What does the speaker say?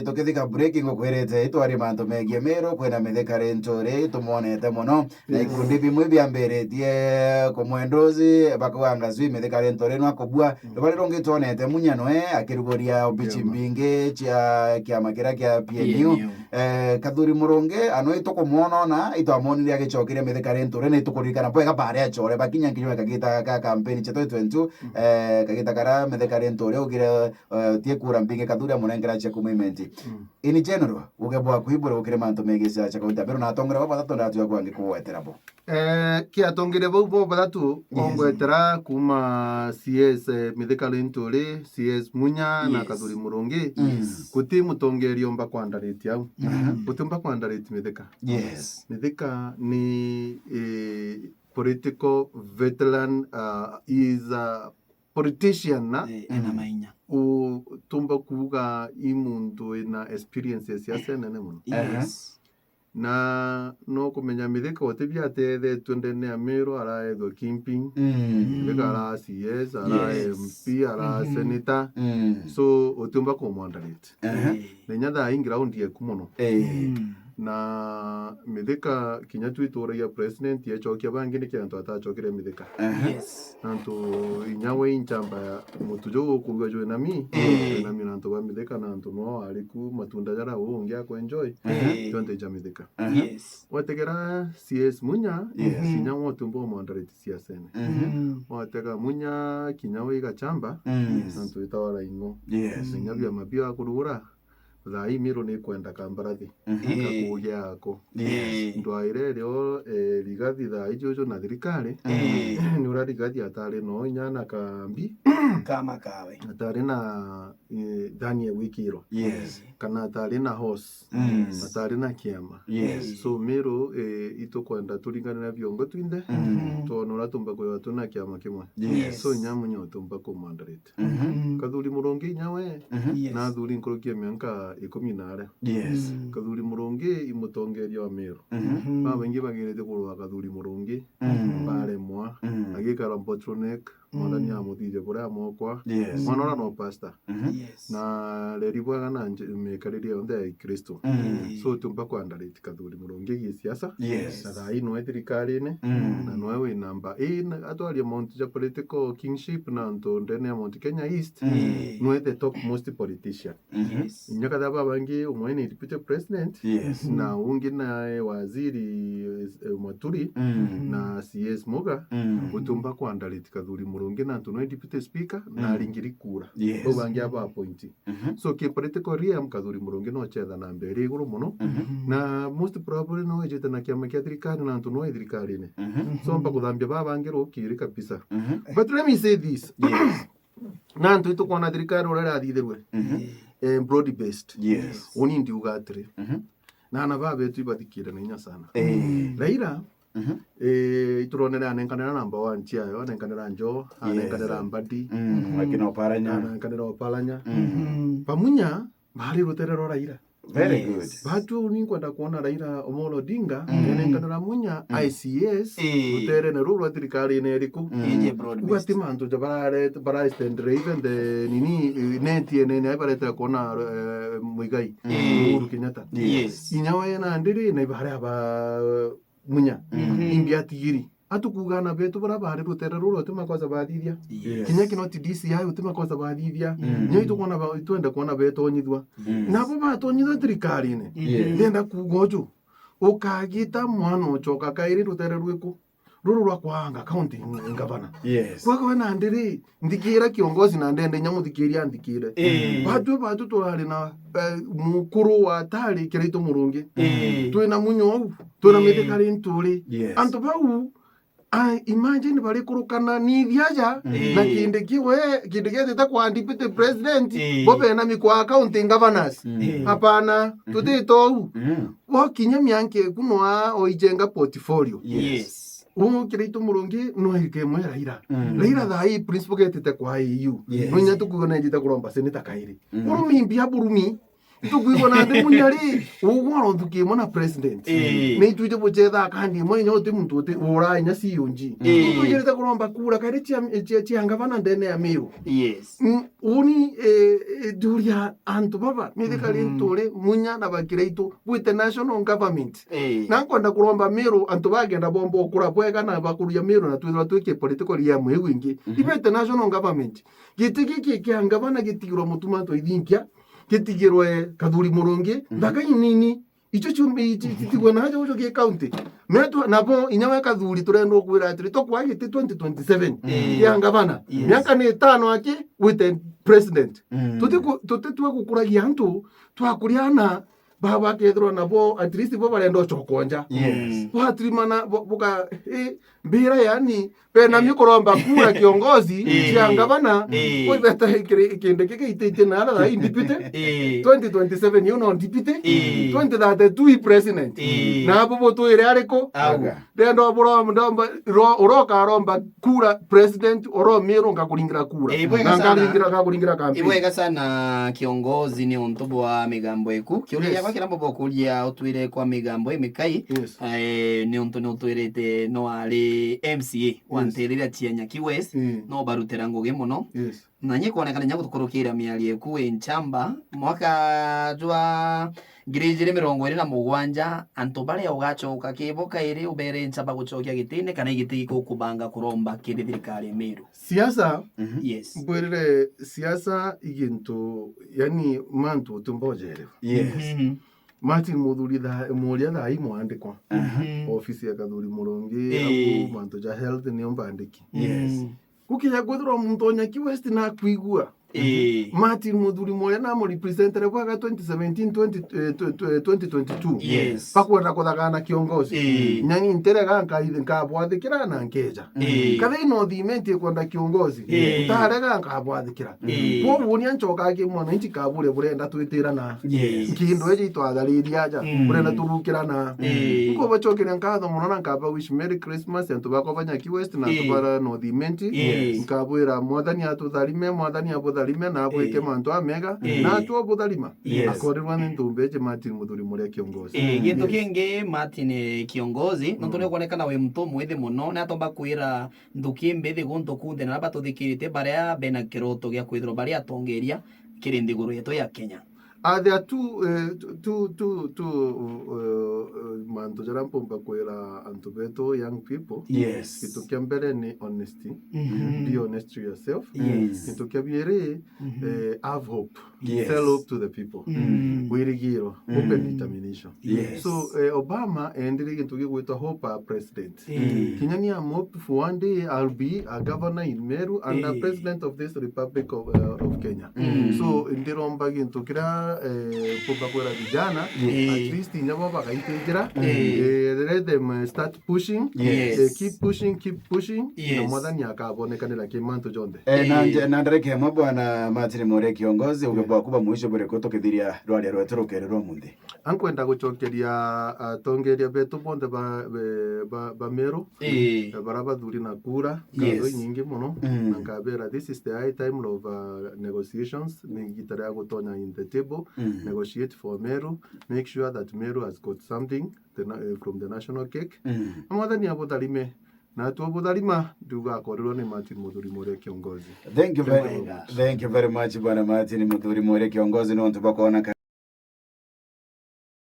Tukithika breaking ukwirite itwari mantu megie miru kwina mithikari nturi tumonete muno na ikundi bimwe biambiritie kumwendozi bakuanga zwi mithikari nturi no akubua bari rongi tuonete munyanwe akirugoria obichi mbingi chia kiama kira kia PNU Kathuri Murungi anwe tukumwona na itwamonire agichokire mithikari nturi ni tukuririkana bwega bare achore bakinya kinywe kagita ka campaign cha 2022 kagita kara mithikari nturi ugire tie kura mbingi Kathuri amunengera cha kumime in general ugebwa kuibura ukire mantu megisa cha kaunti pero natongera baba tatu ndatu yakwa ngikuwetera bo kia tongere bo batatu ongwetera kuma CS mithikari nturi CS Munya na Kathuri Murungi kuti mutongeri omba kwandariti au utumba kwandariti mithika ni political veteran is a politician na ena mainya tumba kuga imuntu ina experiences ya senene muno na no kumenya mithika otebia athe twendene amiro ara edo kimping mithika ara CS ara MP ara senator so otumba ko mandarate nenya da inground ye kumuno na mithika kinya twitora ya president ya chokia bangine kia nto atachokire mithika nanto inyawe inchamba mutujo kugajo nami nanto ba mithika nanto no aliku matunda jara ungia ko enjoy tonte ja mithika wategera CS Munya sinyawo tumbo mandarate siasene watega Munya kinyawe igachamba nanto itawara ingo nyabya mabia kurugura thai miro ni kwenda Kambarathi kakugia ako ndwaire ryo rigathi thai jojo na thirikari ni ura rigathi atari no nyana kambi kama kawe atari na Daniel Wikiro kana atari na host atari na kiama so miro ito kwenda turingana na viongo twinde tonora tumba kwa tuna kiama kimwe so nyamu nyoto mpako mandarate Kathuri Murungi nyawe na thuri nkorokie mianka 10 Kathuri Murungi imutongeria wa miro babengi bagirete kurwa Kathuri Murungi baremwa agikara Botronek mwana ya muthije kuria mokwa mwana no pastor na leribwaga na mekariri onde ya Kristo so tumba kwandarite Kathuri Murungi gi siasa na ino thirikari ne na nowe namba atwali amount ya political kingship na ndene amount Kenya East no the top most politician nyaka da babangi umwene deputy president na ungi na waziri Maturi na CS Moga utumba kwandarite Kathuri Murungi na no deputy speaker na ringiri kura obangi aba appointee so ke political realm Kathuri Murungi no chetha na mbere iguru muno na most probably no ejete na kiama kia thirikari na no thirikari ne so mpa kuthambia babangi rokiri kabisa but let me say this na ntu kona thirikari ora rathitherwe broad based oni ndiuga atri na na babe tu ibathikira na inya sana Raila ituronera nenkanera number 1 chiayo nenkanera njo nenkanera mbadi akina oparanya nenkanera opalanya pamunya bali ruterero Raila very good batu ni kwenda kuona Raila Omolo Odinga nenkanera Munya ICS rutere na ruru thirikari ne riku ugatima antu bara stand even the nini neti ne ibareta kuona Muigai Uhuru Kenyatta inyawe na ndiri na ibare aba Munya imbia tigiri atukugana betu bara bahari rutere ruru tuma kwa sabathithia kinya kinoti DCI utuma kwa sabathithia nyo itukona twenda kuona betu onyithwa nabo batonyithwa thirikari ne ndenda kugoju ukagita mwana uchoka kairi rutere rwiku ruru rwa kwanga county ngavana kwa na ndiri ndikira kiongozi na ndende nyamuthikiria ndikire batu twari na mukuru wa tari kirito Murungi twina munyo twina mithikari nturi antu bau imagine bali kurukana ni thiaja na kindikiwe kwa deputy president bobe na mikwa county governors hapana tutito wakinya mianke kunwa oijenga portfolio kirito Murungi no ikemwe Raila thai principal getete kwa EU no nya tukugana njita kuromba seneta kairi urumi mbia burumi itukwigwa na ndi munyari ugwaro ntukiemo na president ni tuite buchetha kandi mwe nyote muntu uti ura nya siyonji tujerete kuromba kura kare chianga bana ndene ya Meru uni duria antu baba mithikari ntore munya na bakireito with the national government nakwenda kuromba Meru antu bagenda bombo kura bwega na bakuria Meru na twithwa twike political ya mwewingi ibete national government gitiki kianga bana gitigiro mutuma to idinkia gitigirwe Kathuri Murungi ndakai nini icho chumbi titigwe na haja ujo ke county metu nabo inyawe Kathuri turendo kwira atri to kwa giti 2027 kianga bana miaka ni 5 ake with the president tutikwe kukuragia antu twakuriana baba kedro nabo at least bo barendo chokonja watrimana buka mbira yani pena mikoromba kura kiongozi kianga bana kwa beta kende keke itete na ala independent 2027 you know independent 2032 president na abo to ire ariko dendo boro ndomba uroka romba kura president oro Meru ngakuringira kura ngakuringira kambi ibwega sana kiongozi ni ontobo wa migambo eku kiuria kwa kila mbobo kulia utwire kwa migambo emikai ni onto utwirete no ari MCA wanterera tianya kiwes no barutera nguge muno nanye kuonekana nyago tukurukira miali eku enchamba mwaka jwa ngirejere 27 anto bare ugachoka kiboka ire ubere enchamba guchokia gitine kana igiti kubanga kuromba kiri thirikari Meru siasa mbwere siasa igintu yani mantu tumbojere Martin Muthuri muria thai mwandikwa ofisi ya Kathuri Murungi abu manto ja health ni ombandiki kukinya gwithirwo muntu Nyaki West na kwigua Martin Muthuri muria na mo representative wa 2022 pakwenda kuthagana kiongozi nyani nterega nkabwathikira na nkeja kada ino thimenti kwenda kiongozi tarega nkabwathikira bo bunia nchoka ki mwana inchi kabure burenda twitira na kindu eji twathariria aja burenda turukira na ko bachokira nkatho muno na nkaba wish Merry Christmas and tubako Nyaki West na tubara no thimenti nkabwira mwathani atutharime mwathani abutharime na abwike mantu amega na tu abutharima akorirwa ni ntumbeje Martin Muthuri muria kiongozi gintu kingi Martin kiongozi ntone kuonekana we mtu mwithe muno na atomba kwira nthukimbe thi guntu kunde na batuthikirite baria bena kiroto gia kwithiro baria atongeria kirindi guru yetu ya Kenya. There are two manto jarampomba kwera antubeto young people. Kitu kia mbele ni honesty. Be honest to yourself. Kitu kia biere have hope. Sell hope to the people. Wirigiro. Open determination. So Obama endiri kitu kia kweta hope a president. Kinyani am hope for one day I'll be a governor in Meru and a president of this Republic of Kenya. So ndiromba kintu kira pomba kwera vijana at least nyabo bakaitejera let them start pushing keep pushing na mwathani akabonekanira kimanto jonde na ndareke mabwana Martin Muthuri kiongozi ubeba kuba mwisho bure kutokithiria rwari rwetu rukererwo mundi ankwenda gucokeria tongeria betu bonde ba Meru baraba thuri na kura ngaro nyingi muno nkabera this is the high time of negotiations ni gitara gutonya in the table negotiate for Meru, make sure that Meru has got something from the national cake. Mwathani abutharime na tu abutharima nduga akorirwo ni Martin Muthuri muria kiongozi. Thank you very much bwana Martin Muthuri muria kiongozi no ntubakona